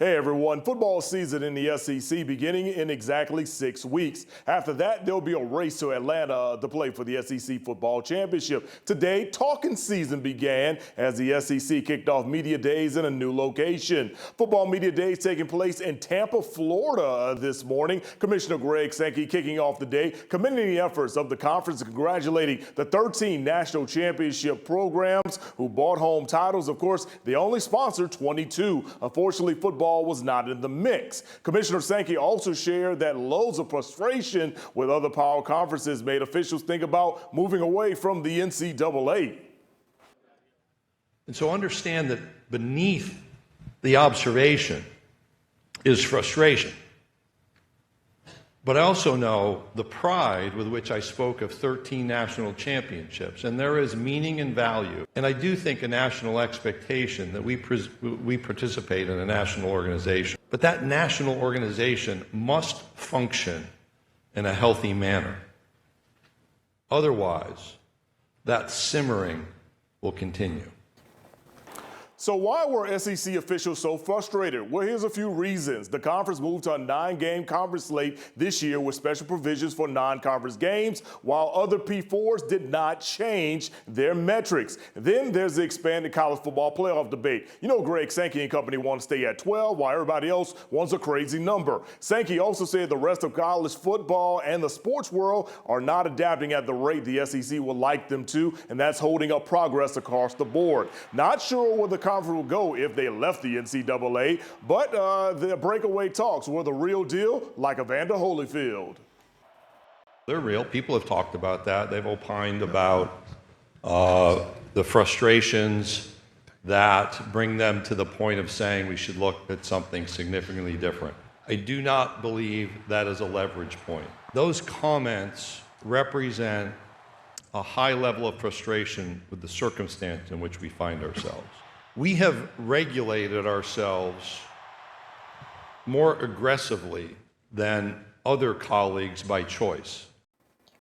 Hey everyone, football season in the SEC beginning in exactly 6 weeks. After that, there'll be a race to Atlanta to play for the SEC Football Championship. Today, talking season began as the SEC kicked off media days in a new location. Football media days taking place in Tampa, Florida this morning. Commissioner Greg Sankey kicking off the day, commending the efforts of the conference and congratulating the 13 national championship programs who brought home titles. Of course, they only sponsored 22. Unfortunately, football was not in the mix. Commissioner Sankey also shared that loads of frustration with other power conferences made officials think about moving away from the NCAA. And so understand that beneath the observation is frustration. But I also know the pride with which I spoke of 13 national championships, and there is meaning and value. And I do think a national expectation that we participate in a national organization. But that national organization must function in a healthy manner. Otherwise, that simmering will continue. So why were SEC officials so frustrated? Well, here's a few reasons. The conference moved to a 9-game conference slate this year with special provisions for non-conference games, while other P4s did not change their metrics. Then there's the expanded college football playoff debate. You know, Greg Sankey and company want to stay at 12, while everybody else wants a crazy number. Sankey also said the rest of college football and the sports world are not adapting at the rate the SEC would like them to, and that's holding up progress across the board. Not sure where the conference will go if they left the NCAA, but the breakaway talks were the real deal, like Evander Holyfield. They're real. People have talked about that. They've opined about the frustrations that bring them to the point of saying we should look at something significantly different. I do not believe that is a leverage point. Those comments represent a high level of frustration with the circumstance in which we find ourselves. We have regulated ourselves more aggressively than other colleagues by choice.